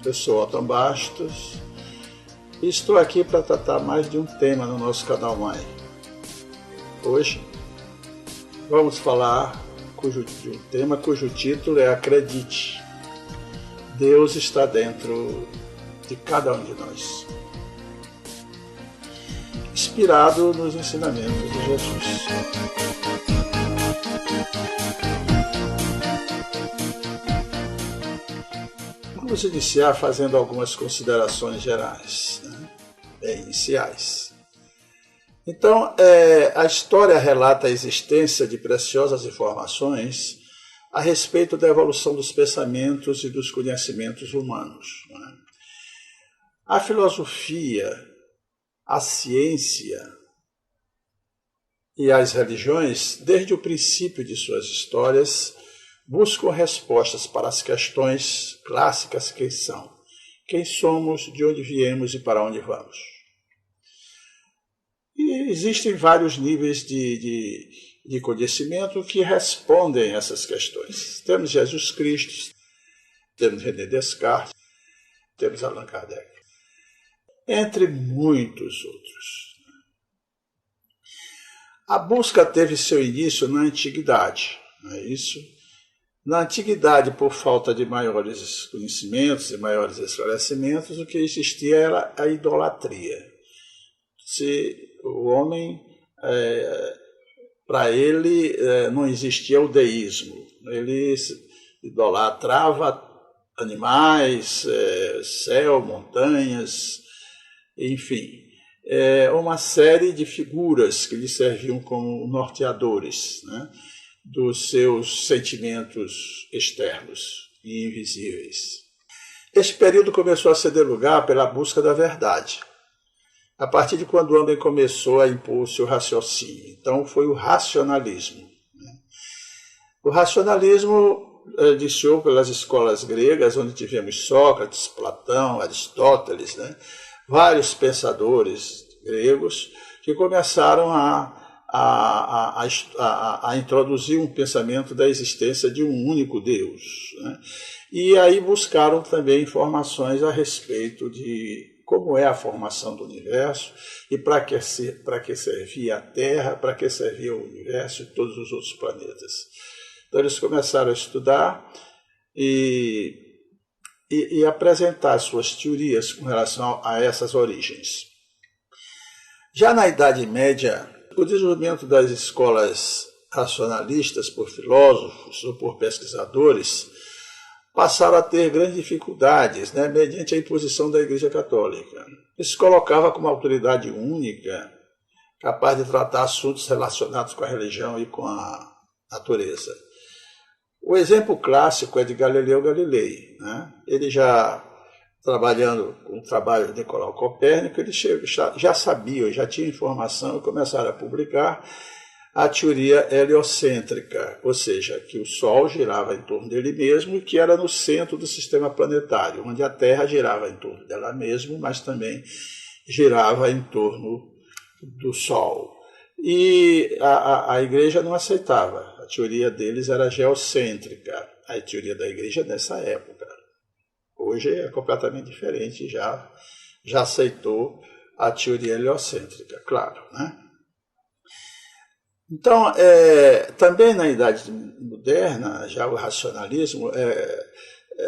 Eu sou Otton Bastos e estou aqui para tratar mais de um tema no nosso canal Mãe. Hoje vamos falar de um tema cujo título é Acredite. Deus está dentro de cada um de nós. Inspirado nos ensinamentos de Jesus. Vamos iniciar fazendo algumas considerações gerais, iniciais. Então, a história relata a existência de preciosas informações a respeito da evolução dos pensamentos e dos conhecimentos humanos. A filosofia, a ciência e as religiões, desde o princípio de suas histórias, buscam respostas para as questões clássicas que são: quem somos, de onde viemos e para onde vamos. E existem vários níveis de conhecimento que respondem a essas questões. Temos Jesus Cristo, temos René Descartes, temos Allan Kardec, entre muitos outros. A busca teve seu início na antiguidade, não é isso? Na antiguidade, por falta de maiores conhecimentos e maiores esclarecimentos, o que existia era a idolatria. Se o homem, para ele, não existia o deísmo. Ele idolatrava animais, céu, montanhas, enfim, uma série de figuras que lhe serviam como norteadores, né, dos seus sentimentos externos e invisíveis. Este período começou a ceder lugar pela busca da verdade, a partir de quando o homem começou a impor o seu raciocínio. Então foi o racionalismo. O racionalismo iniciou pelas escolas gregas, onde tivemos Sócrates, Platão, Aristóteles, vários pensadores gregos que começaram a introduzir um pensamento da existência de um único Deus. E aí buscaram também informações a respeito de como é a formação do universo e para que servia a Terra, para que servia o universo e todos os outros planetas. Então eles começaram a estudar e apresentar suas teorias com relação a essas origens. Já na Idade Média, o desenvolvimento das escolas racionalistas por filósofos ou por pesquisadores passaram a ter grandes dificuldades, mediante a imposição da Igreja Católica. Isso colocava como autoridade única, capaz de tratar assuntos relacionados com a religião e com a natureza. O exemplo clássico é de Galileu Galilei. Ele já trabalhando com o trabalho de Nicolau Copérnico, ele já sabia, já tinha informação e começaram a publicar a teoria heliocêntrica, ou seja, que o Sol girava em torno dele mesmo e que era no centro do sistema planetário, onde a Terra girava em torno dela mesma, mas também girava em torno do Sol. E a Igreja não aceitava, a teoria deles era geocêntrica, a teoria da Igreja nessa época. Hoje é completamente diferente, já aceitou a teoria heliocêntrica, claro. Então, também na Idade Moderna, já o racionalismo,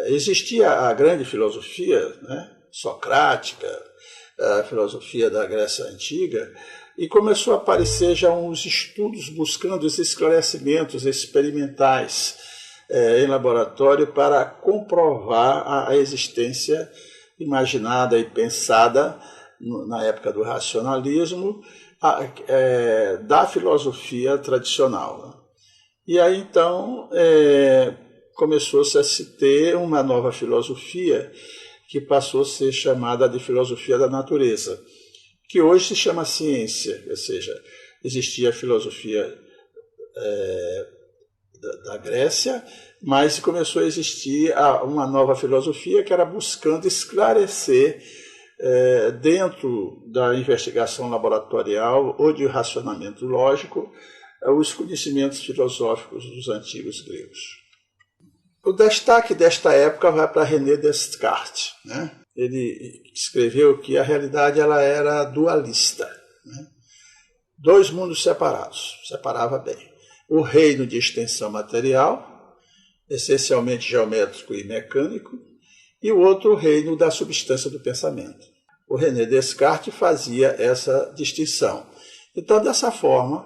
existia a grande filosofia socrática, a filosofia da Grécia Antiga, e começou a aparecer já uns estudos buscando os esclarecimentos experimentais em laboratório para comprovar a existência imaginada e pensada na época do racionalismo da filosofia tradicional. E aí então começou-se a se ter uma nova filosofia que passou a ser chamada de filosofia da natureza, que hoje se chama ciência, ou seja, existia a filosofia da Grécia, mas começou a existir uma nova filosofia que era buscando esclarecer dentro da investigação laboratorial ou de racionamento lógico os conhecimentos filosóficos dos antigos gregos. O destaque desta época vai para René Descartes, né? Ele escreveu que a realidade ela era dualista, né? Dois mundos separados, separava bem. O reino de extensão material, essencialmente geométrico e mecânico, e o outro reino da substância do pensamento. O René Descartes fazia essa distinção. Então, dessa forma,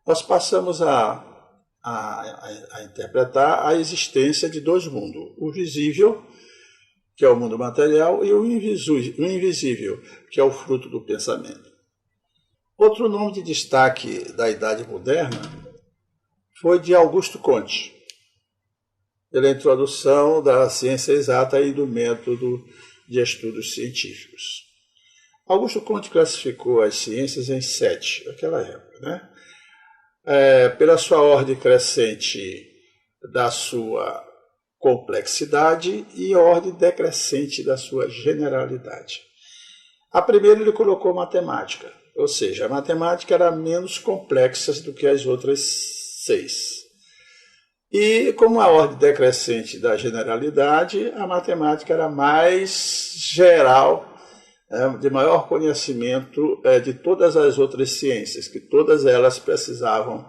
nós passamos a interpretar a existência de dois mundos. O visível, que é o mundo material, e o invisível, que é o fruto do pensamento. Outro nome de destaque da Idade Moderna foi de Augusto Comte, pela introdução da ciência exata e do método de estudos científicos. Augusto Comte classificou as ciências em 7, naquela época, né? Pela sua ordem crescente da sua complexidade e ordem decrescente da sua generalidade. A primeira ele colocou matemática, ou seja, a matemática era menos complexa do que as outras 6. E como a ordem decrescente da generalidade, a matemática era mais geral, de maior conhecimento de todas as outras ciências, que todas elas precisavam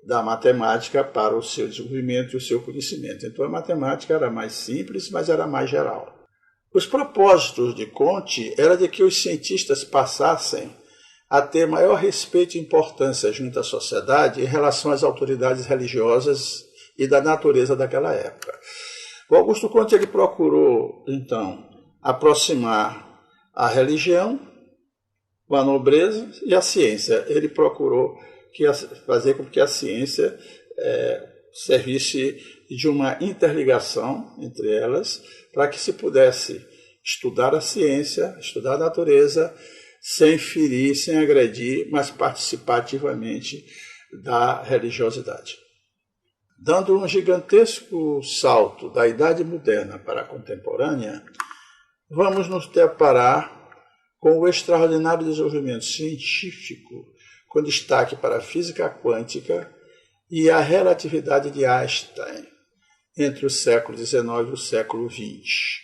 da matemática para o seu desenvolvimento e o seu conhecimento. Então a matemática era mais simples, mas era mais geral. Os propósitos de Comte era de que os cientistas passassem a ter maior respeito e importância junto à sociedade em relação às autoridades religiosas e da natureza daquela época. O Augusto Comte ele procurou, então, aproximar a religião, a nobreza e a ciência. Ele procurou fazer com que a ciência servisse de uma interligação entre elas, para que se pudesse estudar a ciência, estudar a natureza, sem ferir, sem agredir, mas participar ativamente da religiosidade. Dando um gigantesco salto da Idade Moderna para a contemporânea, vamos nos deparar com o extraordinário desenvolvimento científico, com destaque para a física quântica e a relatividade de Einstein, entre o século XIX e o século XX.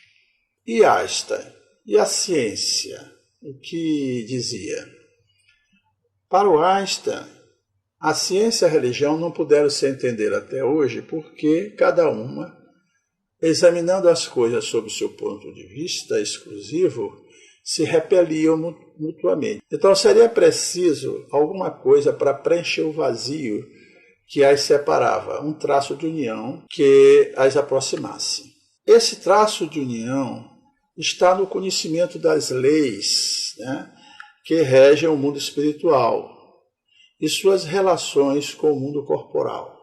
E Einstein? E a ciência? O que dizia? Para o Einstein, a ciência e a religião não puderam se entender até hoje porque cada uma, examinando as coisas sob o seu ponto de vista exclusivo, se repeliam mutuamente. Então seria preciso alguma coisa para preencher o vazio que as separava, um traço de união que as aproximasse. Esse traço de união está no conhecimento das leis, né, que regem o mundo espiritual e suas relações com o mundo corporal.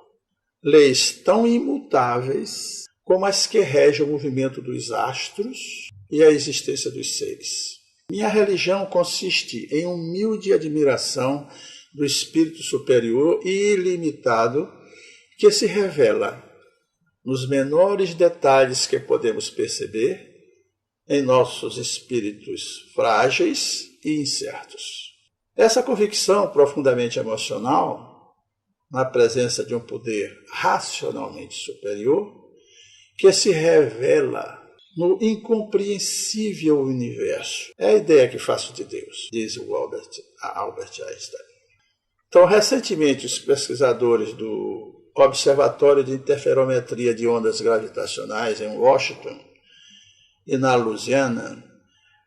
Leis tão imutáveis como as que regem o movimento dos astros e a existência dos seres. Minha religião consiste em humilde admiração do espírito superior e ilimitado que se revela nos menores detalhes que podemos perceber em nossos espíritos frágeis e incertos. Essa convicção profundamente emocional, na presença de um poder racionalmente superior, que se revela no incompreensível universo. É a ideia que faço de Deus, diz o Albert Einstein. Então, recentemente, os pesquisadores do Observatório de Interferometria de Ondas Gravitacionais em Washington e na Louisiana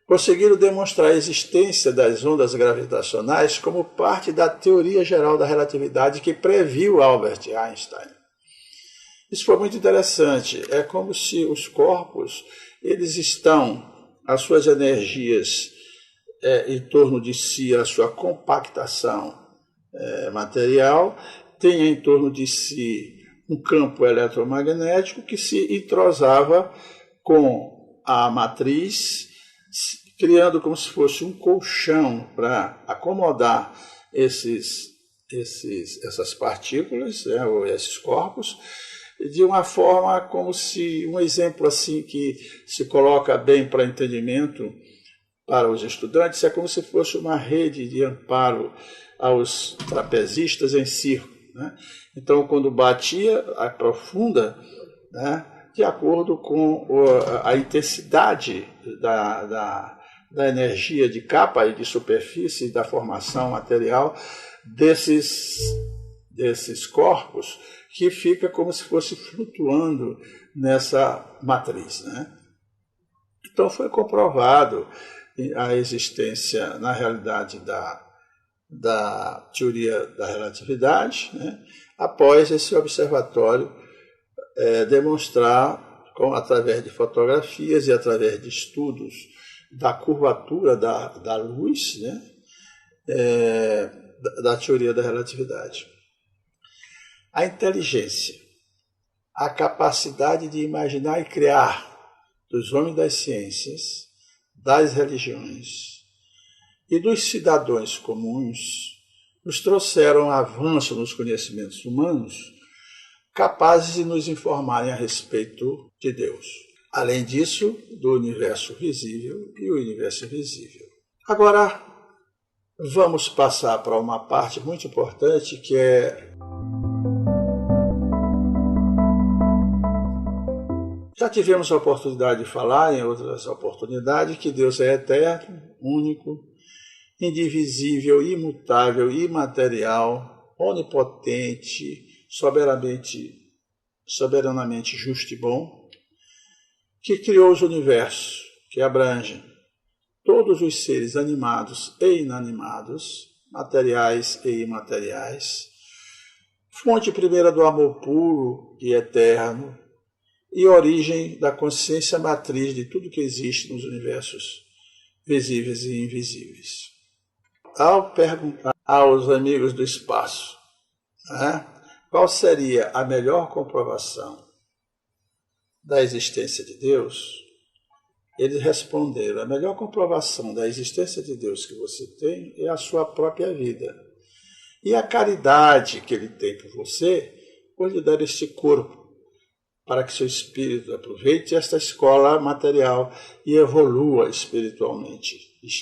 conseguiram demonstrar a existência das ondas gravitacionais como parte da teoria geral da relatividade que previu Albert Einstein. Isso foi muito interessante. É como se os corpos, eles estão, as suas energias em torno de si, a sua compactação material, tem em torno de si um campo eletromagnético que se entrosava com a matriz, criando como se fosse um colchão para acomodar essas partículas, ou esses corpos, de uma forma como se, um exemplo assim que se coloca bem para entendimento para os estudantes, é como se fosse uma rede de amparo aos trapezistas em circo, né? Então, quando batia, aprofunda, né, de acordo com a intensidade da energia de capa e de superfície da formação material desses corpos, que fica como se fosse flutuando nessa matriz, né? Então foi comprovado a existência, na realidade, da teoria da relatividade, né? Após esse observatório demonstrar, através de fotografias e através de estudos da curvatura da luz, né? Da teoria da relatividade. A inteligência, a capacidade de imaginar e criar dos homens das ciências, das religiões e dos cidadãos comuns nos trouxeram avanço nos conhecimentos humanos capazes de nos informarem a respeito de Deus. Além disso, do universo visível e o universo invisível. Agora, vamos passar para uma parte muito importante, que é... Já tivemos a oportunidade de falar em outras oportunidades que Deus é eterno, único, indivisível, imutável, imaterial, onipotente, soberanamente justo e bom, que criou os universos, que abrangem todos os seres animados e inanimados, materiais e imateriais, fonte primeira do amor puro e eterno, e origem da consciência matriz de tudo que existe nos universos visíveis e invisíveis. Ao perguntar aos amigos do espaço, né, qual seria a melhor comprovação da existência de Deus, eles responderam: a melhor comprovação da existência de Deus que você tem é a sua própria vida. E a caridade que ele tem por você, por lhe dar este corpo, para que seu espírito aproveite esta escola material e evolua espiritualmente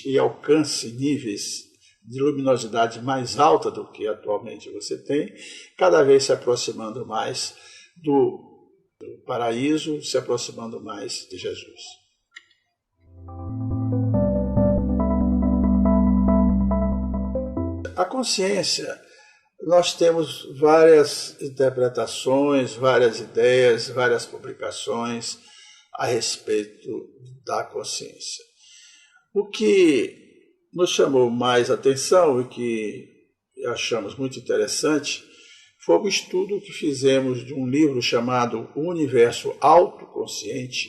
e alcance níveis de luminosidade mais alta do que atualmente você tem, cada vez se aproximando mais do paraíso, se aproximando mais de Jesus. A consciência, nós temos várias interpretações, várias ideias, várias publicações a respeito da consciência. O que nos chamou mais atenção e que achamos muito interessante foi o estudo que fizemos de um livro chamado O Universo Autoconsciente,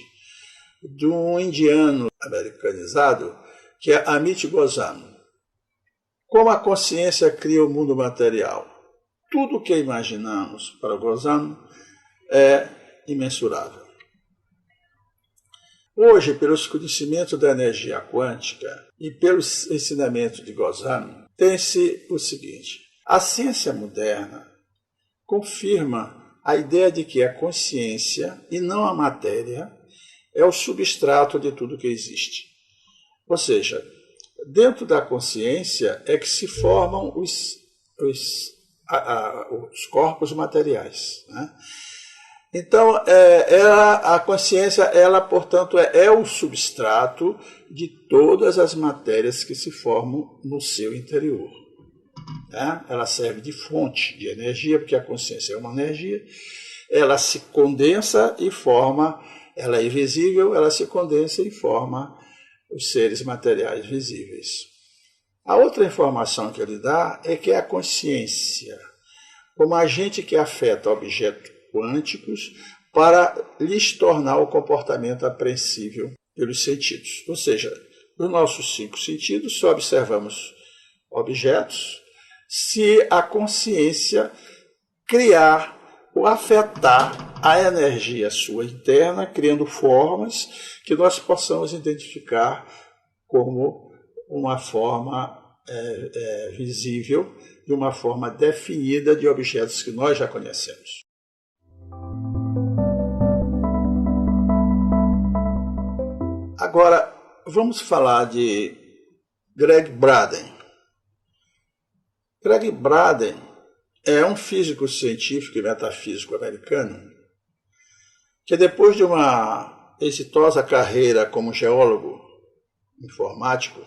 de um indiano americanizado, que é Amit Goswami. Como a consciência cria o mundo material? Tudo o que imaginamos para Goswami é imensurável. Hoje, pelos conhecimentos da energia quântica e pelos ensinamentos de Goswami, tem-se o seguinte: a ciência moderna confirma a ideia de que a consciência, e não a matéria, é o substrato de tudo que existe. Ou seja, dentro da consciência é que se formam os corpos materiais, né? Então, a consciência, ela, portanto, é o substrato de todas as matérias que se formam no seu interior, né? Ela serve de fonte de energia, porque a consciência é uma energia, ela se condensa e forma, ela é invisível, ela se condensa e forma os seres materiais visíveis. A outra informação que ele dá é que a consciência, como agente que afeta objetos quânticos para lhes tornar o comportamento apreensível pelos sentidos. Ou seja, nos nossos 5 sentidos só observamos objetos se a consciência criar ou afetar a energia sua interna, criando formas que nós possamos identificar como uma forma visível, de uma forma definida de objetos que nós já conhecemos. Agora, vamos falar de Gregg Braden. Gregg Braden é um físico científico e metafísico americano que depois de uma exitosa carreira como geólogo informático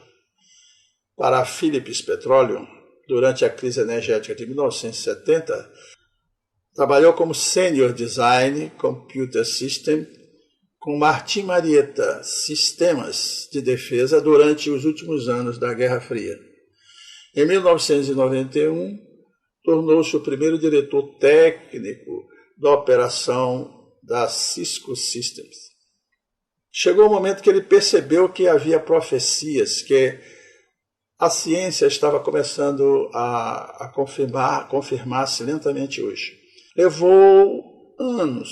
para a Phillips Petroleum, durante a crise energética de 1970, trabalhou como Senior Design Computer System com Martin Marietta Sistemas de Defesa durante os últimos anos da Guerra Fria. Em 1991, tornou-se o primeiro diretor técnico da operação da Cisco Systems. Chegou o momento que ele percebeu que havia profecias, que a ciência estava começando a confirmar-se lentamente hoje. Levou anos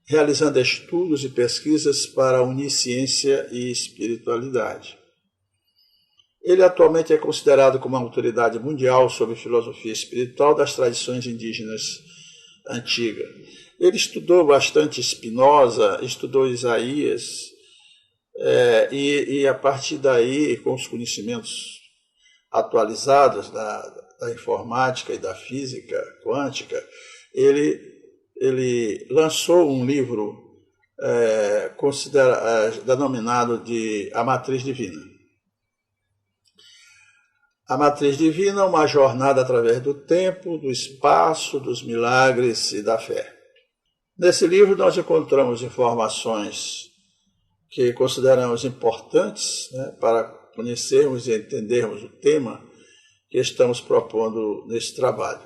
realizando estudos e pesquisas para unir ciência e espiritualidade. Ele atualmente é considerado como uma autoridade mundial sobre filosofia espiritual das tradições indígenas antigas. Ele estudou bastante Spinoza, estudou Isaías, e a partir daí, com os conhecimentos atualizados da informática e da física quântica, ele lançou um livro denominado de A Matriz Divina. A Matriz Divina é uma jornada através do tempo, do espaço, dos milagres e da fé. Nesse livro nós encontramos informações que consideramos importantes, né, para conhecermos e entendermos o tema que estamos propondo nesse trabalho.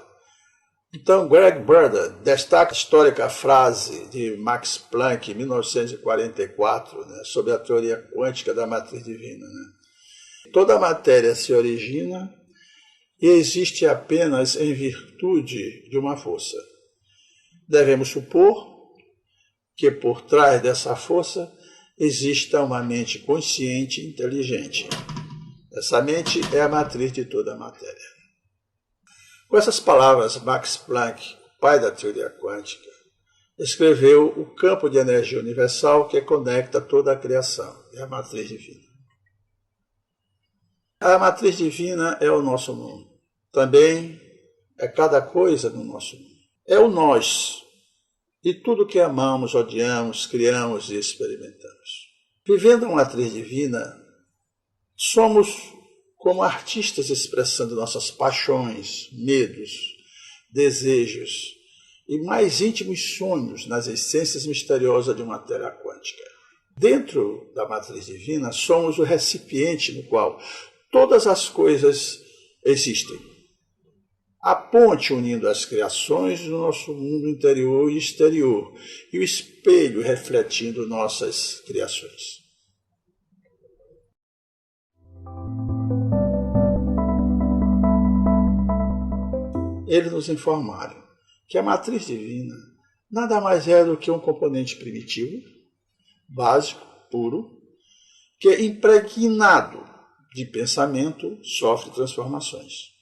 Então, Greg Burden destaca a histórica frase de Max Planck, em 1944, né, sobre a teoria quântica da matriz divina. Né? Toda a matéria se origina e existe apenas em virtude de uma força. Devemos supor que por trás dessa força exista uma mente consciente e inteligente. Essa mente é a matriz de toda a matéria. Com essas palavras, Max Planck, o pai da teoria quântica, escreveu o campo de energia universal que conecta toda a criação, é a matriz divina. A matriz divina é o nosso mundo. Também é cada coisa no nosso mundo. É o nós e tudo que amamos, odiamos, criamos e experimentamos. Vivendo a matriz divina, somos como artistas expressando nossas paixões, medos, desejos e mais íntimos sonhos nas essências misteriosas de matéria quântica. Dentro da matriz divina, somos o recipiente no qual todas as coisas existem. A ponte unindo as criações do nosso mundo interior e exterior, e o espelho refletindo nossas criações. Eles nos informaram que a matriz divina nada mais é do que um componente primitivo, básico, puro, que impregnado de pensamento sofre transformações.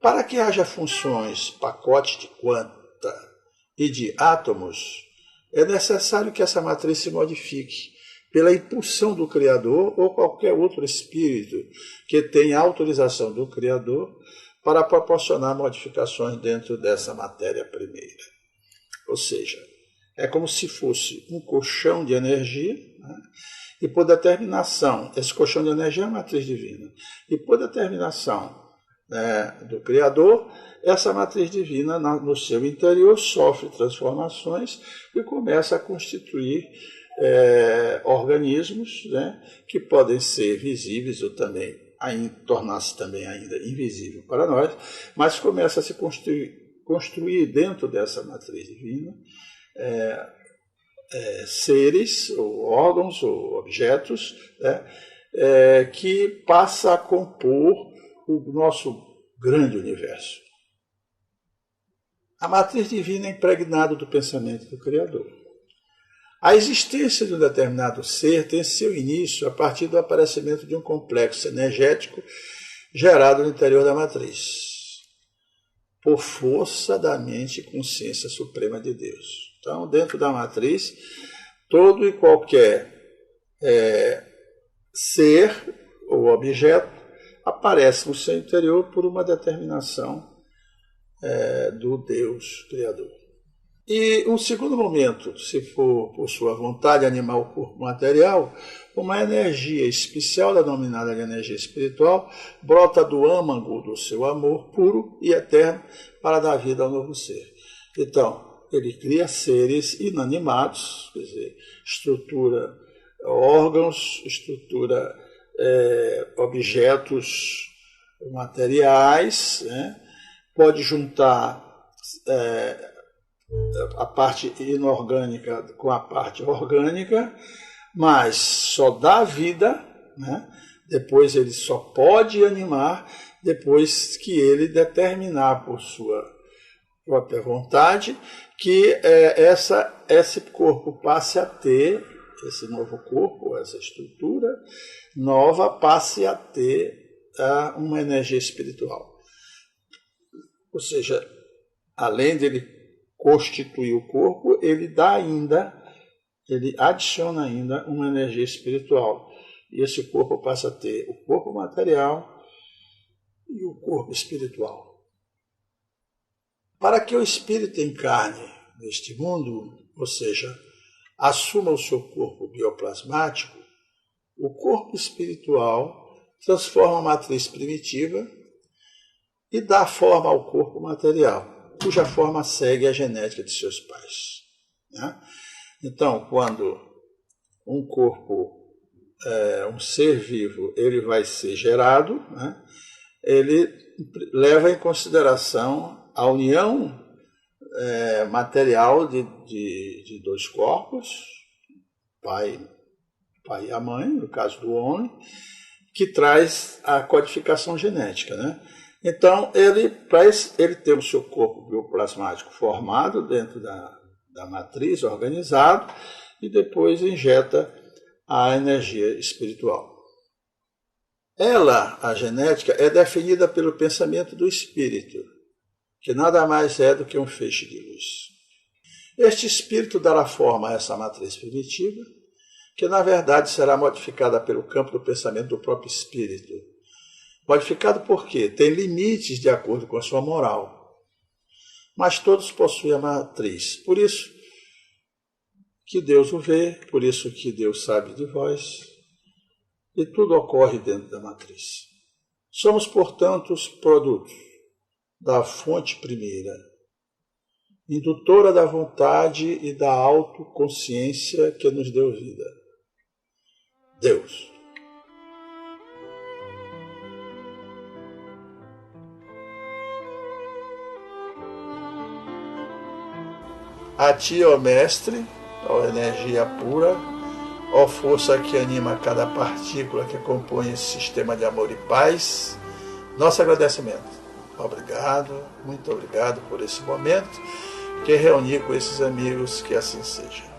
Para que haja funções, pacote de quanta e de átomos, é necessário que essa matriz se modifique pela impulsão do Criador ou qualquer outro espírito que tenha autorização do Criador para proporcionar modificações dentro dessa matéria primeira. Ou seja, é como se fosse um colchão de energia, né? E por determinação, esse colchão de energia é a matriz divina, e por determinação do Criador, essa matriz divina no seu interior sofre transformações e começa a constituir organismos, né, que podem ser visíveis ou também tornar-se também ainda invisível para nós, mas começa a se construir dentro dessa matriz divina seres, ou órgãos, ou objetos, né, que passa a compor o nosso grande universo. A matriz divina é impregnada do pensamento do Criador. A existência de um determinado ser tem seu início a partir do aparecimento de um complexo energético gerado no interior da matriz, por força da mente e consciência suprema de Deus. Então, dentro da matriz, todo e qualquer ser ou objeto aparece no seu interior por uma determinação do Deus Criador. E um segundo momento, se for por sua vontade animar o corpo material, uma energia especial, denominada de energia espiritual, brota do âmago do seu amor puro e eterno para dar vida ao novo ser. Então, ele cria seres inanimados, quer dizer, estrutura órgãos, estrutura objetos materiais, né? Pode juntar a parte inorgânica com a parte orgânica, mas só dá vida, né? Depois ele só pode animar depois que ele determinar por sua própria vontade que esse corpo passe a ter, esse novo corpo, essa estrutura nova passe a ter uma energia espiritual. Ou seja, além dele constituir o corpo, ele adiciona ainda uma energia espiritual. E esse corpo passa a ter o corpo material e o corpo espiritual. Para que o espírito encarne neste mundo, ou seja, assuma o seu corpo bioplasmático, o corpo espiritual transforma a matriz primitiva e dá forma ao corpo material, cuja forma segue a genética de seus pais. Né? Então, quando um corpo, um ser vivo, ele vai ser gerado, né? Ele leva em consideração a união material de dois corpos, pai e a mãe, no caso do homem, que traz a codificação genética, né? Então, para ele ter o seu corpo bioplasmático formado dentro da matriz, organizado, e depois injeta a energia espiritual. A genética, é definida pelo pensamento do espírito, que nada mais é do que um feixe de luz. Este espírito dará forma a essa matriz primitiva, que na verdade será modificada pelo campo do pensamento do próprio espírito. Modificado por quê? Tem limites de acordo com a sua moral. Mas todos possuem a matriz. Por isso que Deus o vê, por isso que Deus sabe de vós, e tudo ocorre dentro da matriz. Somos, portanto, os produtos da fonte primeira, indutora da vontade e da autoconsciência que nos deu vida. Deus. A ti, ó Mestre, ó energia pura, ó força que anima cada partícula que compõe esse sistema de amor e paz, nosso agradecimento. Obrigado, muito obrigado por esse momento que reuni com esses amigos, que assim seja.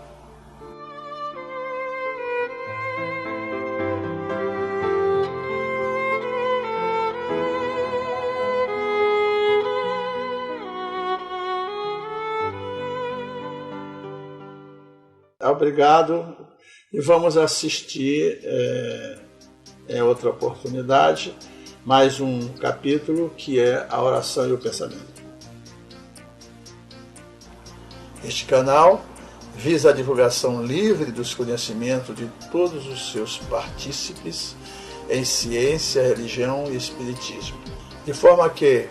Obrigado, e vamos assistir outra oportunidade, mais um capítulo que é a oração e o pensamento. Este canal visa a divulgação livre dos conhecimentos de todos os seus partícipes em ciência, religião e espiritismo, de forma que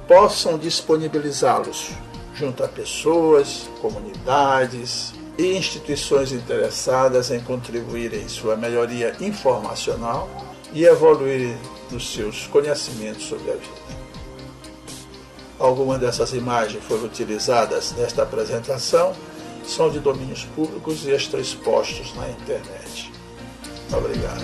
possam disponibilizá-los junto a pessoas, comunidades e instituições interessadas em contribuir em sua melhoria informacional e evoluir nos seus conhecimentos sobre a vida. Algumas dessas imagens foram utilizadas nesta apresentação, são de domínios públicos e estão expostos na internet. Obrigado.